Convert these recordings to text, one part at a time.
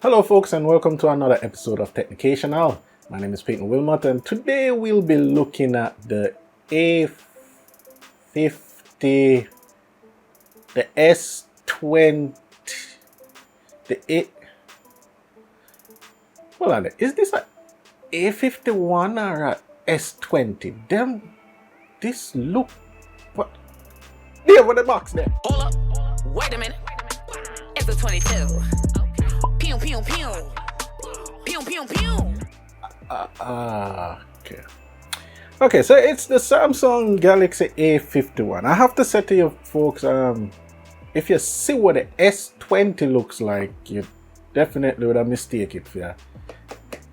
Hello folks, and welcome to another episode of Technicational. My name is Peyton Wilmot, and today we'll be looking at the A50, the S20, the A... Hold on, is this a A51 or a S20? This look... What? There, with the box there. Hold up, wait a minute. It's a 22. Pew, pew, pew. Pew, pew, pew. Okay. Okay, so it's the Samsung Galaxy A51. I have to say to you folks, if you see what the S20 looks like, you definitely would have mistaken it for your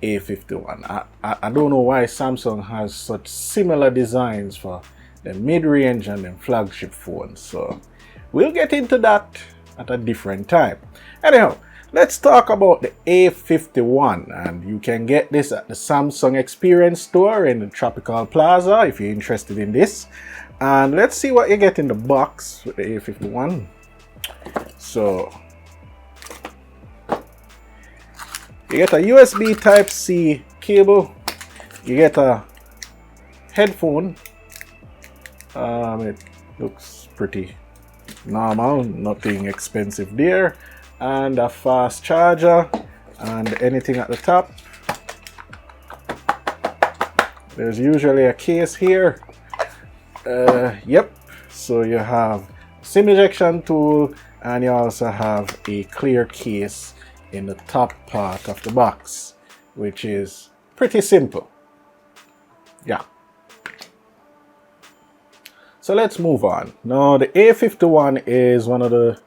A51. I don't know why Samsung has such similar designs for the mid-range and the flagship phones. So we'll get into that at a different time. Anyhow, let's talk about the A51, and you can get this at the Samsung Experience Store in the Tropical Plaza if you're interested in this. And let's see what you get in the box with the A51. So you get a USB Type-C cable, you get a headphone. It looks pretty normal, nothing expensive there, and a fast charger and anything at the top. There's usually a case here. Yep, so you have SIM ejection tool, and you also have a clear case in the top part of the box, which is pretty simple. Yeah. So let's move on. Now the A51 is one of the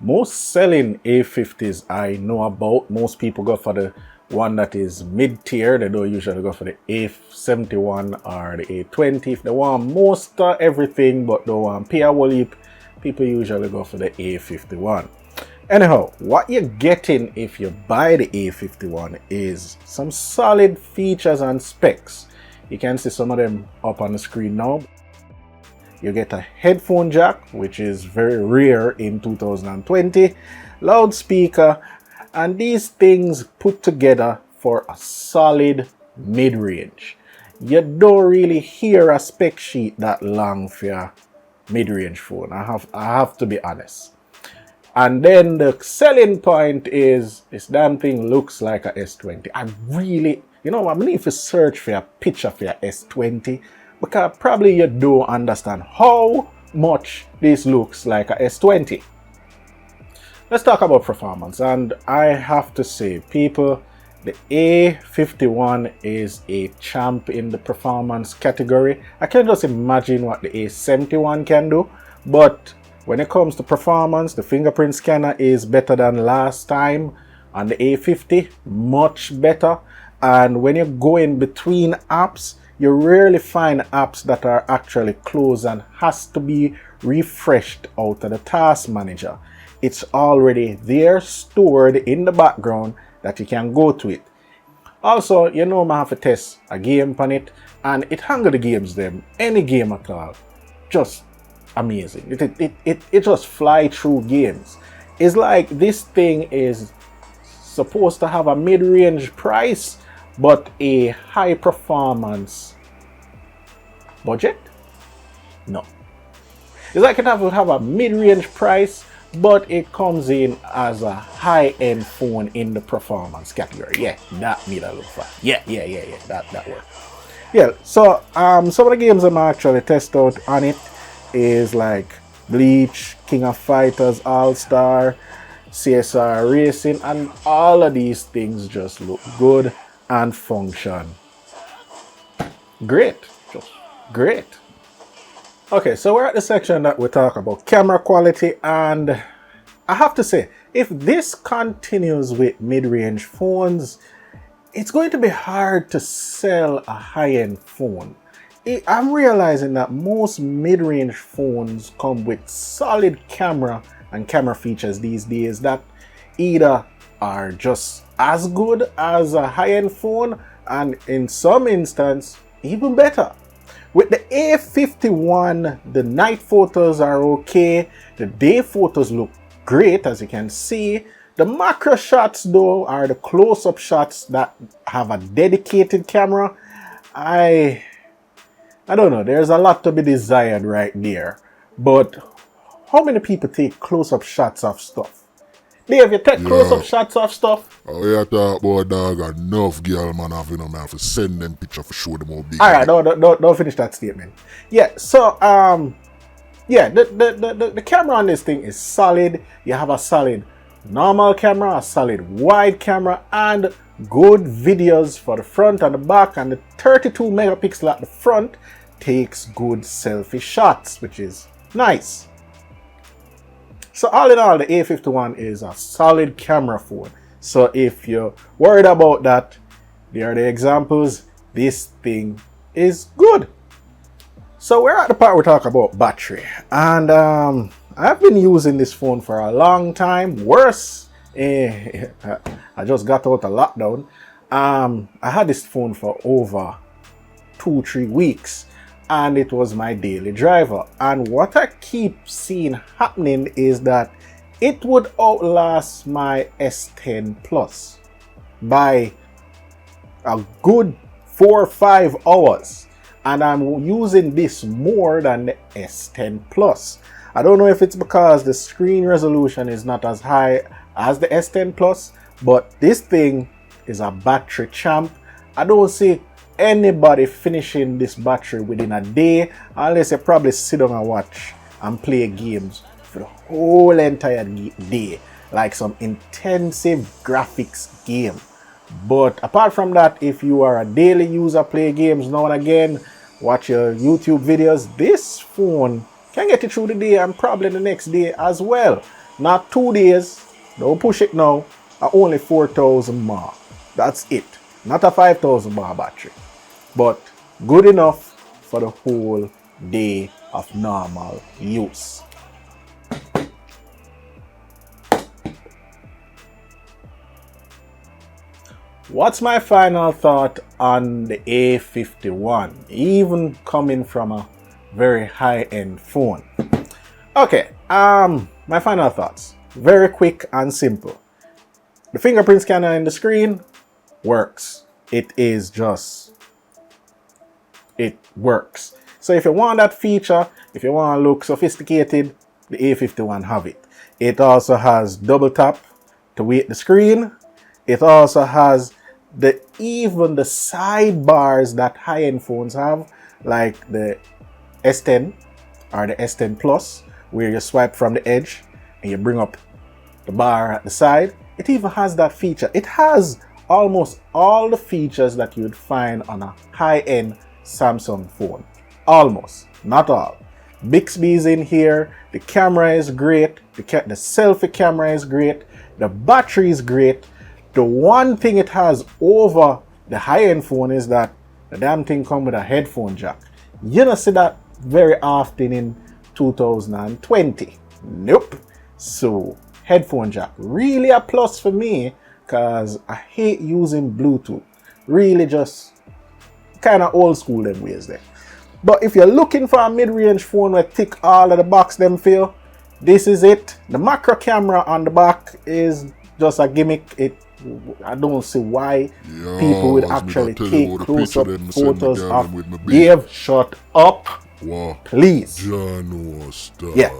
most selling A50s I know about. Most people go for the one that is mid-tier. They don't usually go for the A71 or the A20. If they want most everything but don't want pay a whole heap, people usually go for the A51. Anyhow, what you're getting if you buy the A51 is some solid features and specs. You can see some of them up on the screen now. You get a headphone jack, which is very rare in 2020, loudspeaker, and these things put together for a solid mid-range. You don't really hear a spec sheet that long for your mid-range phone. I have to be honest. And then the selling point is this damn thing looks like a S20. I really, I'm need to search for a picture for your S20. Because probably you don't understand how much this looks like a S20. Let's talk about performance, and I have to say, people, the A51 is a champ in the performance category. I can just imagine what the A71 can do, but when it comes to performance, the fingerprint scanner is better than last time on the A50, much better. And when you go in between apps, you rarely find apps that are actually closed and has to be refreshed out of the task manager. It's already there, stored in the background, that you can go to it. Also, I have to test a game on it, and it handle the games them, any game at all, just amazing. It just fly through games. It's like this thing is supposed to have a mid-range price, but a high performance budget? No. It's like it would have a mid-range price, but it comes in as a high-end phone in the performance category. Yeah, that need a look for. Yeah, that works. Yeah, so some of the games I'm actually test out on it is like Bleach, King of Fighters, All-Star, CSR Racing, and all of these things just look good and function great, just great. Okay, so we're at the section that we talk about camera quality, and I have to say, if this continues with mid-range phones, it's going to be hard to sell a high-end phone. I'm realizing that most mid-range phones come with solid camera and camera features these days that either are just as good as a high-end phone, and in some instance even better. With the A51, the night photos are okay, the day photos look great, as you can see. The macro shots though are the close-up shots that have a dedicated camera. I don't know, there's a lot to be desired right there. But how many people take close-up shots of stuff? Dave, you take close-up shots of stuff? Oh, yeah, talk about dog, enough girl, man, I have to send them picture for show them how big. Alright, don't finish that statement. Yeah, so, yeah, the camera on this thing is solid. You have a solid normal camera, a solid wide camera, and good videos for the front and the back, and the 32 megapixel at the front takes good selfie shots, which is nice. So all in all, the A51 is a solid camera phone. So if you're worried about that, there are the examples. This thing is good. So we're at the part we're talking about battery, and I've been using this phone for a long time. Worse, I just got out of lockdown. I had this phone for over 2-3 weeks, and it was my daily driver. And what I keep seeing happening is that it would outlast my S10 Plus by a good 4 or 5 hours. And I'm using this more than the S10 Plus. I don't know if it's because the screen resolution is not as high as the S10 Plus, but this thing is a battery champ. I don't see anybody finishing this battery within a day, unless you probably sit down and watch and play games for the whole entire day, like some intensive graphics game. But apart from that, if you are a daily user, play games now and again, watch your YouTube videos, this phone can get you through the day and probably the next day as well. Not 2 days, don't push it now, only 4,000 mAh. That's it. Not a 5,000 mAh battery, but good enough for the whole day of normal use. What's my final thought on the A51, even coming from a very high-end phone? Okay, my final thoughts, very quick and simple. The fingerprint scanner in the screen works. It works. So if you want that feature, if you want to look sophisticated, the A51 have it. It also has double tap to weight the screen. It also has even the sidebars that high-end phones have, like the S10 or the S10 Plus, where you swipe from the edge and you bring up the bar at the side. It even has that feature. It has almost all the features that you would find on a high-end Samsung phone. Almost, not all. Bixby is in here. The camera is great. The selfie camera is great. The battery is great. The one thing it has over the high-end phone is that the damn thing comes with a headphone jack. You don't see that very often in 2020. Nope. So headphone jack, really a plus for me, because I hate using Bluetooth. Really just kind of old school them ways there. But if you're looking for a mid-range phone where tick all of the box them feel, this is it. The macro camera on the back is just a gimmick. I don't see why people would actually take close-up photos of Dave. Shut up, please. Yeah,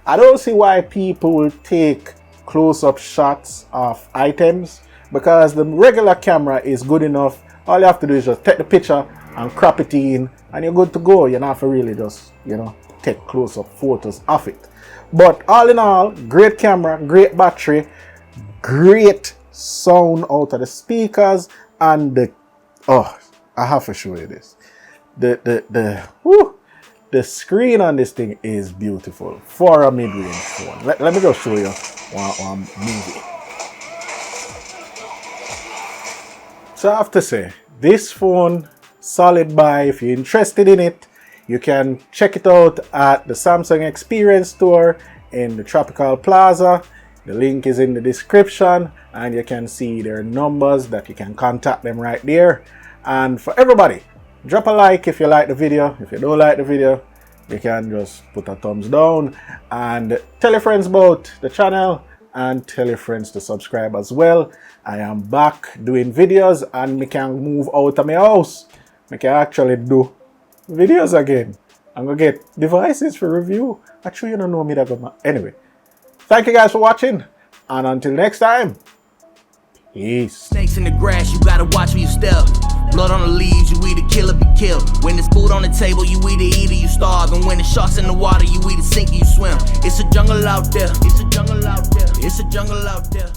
I don't see why people will take close-up shots of items, because the regular camera is good enough. All you have to do is just take the picture and crop it in, and you're good to go. You're not for really just, take close-up photos of it. But all in all, great camera, great battery, great sound out of the speakers, and I have to show you this. The screen on this thing is beautiful for a mid-range phone. Let me just show you one movie. So I have to say, this phone, solid buy. If you're interested in it, you can check it out at the Samsung Experience Store in the Tropical Plaza. The link is in the description, and you can see their numbers that you can contact them right there. And for everybody, drop a like if you like the video. If you don't like the video, you can just put a thumbs down and tell your friends about the channel and tell your friends to subscribe as well. I am back doing videos and me can move out of my house. Me can actually do videos again. I'm gonna get devices for review. Actually, you don't know me that good. Anyway, thank you guys for watching, and until next time, peace. Snakes in the grass, you gotta watch where you step. Blood on the leaves, you either kill or be killed. When there's food on the table, you either eat or you starve. And when the sharks in the water, you either sink or you swim. It's a jungle out there. It's a jungle out there. It's a jungle out there.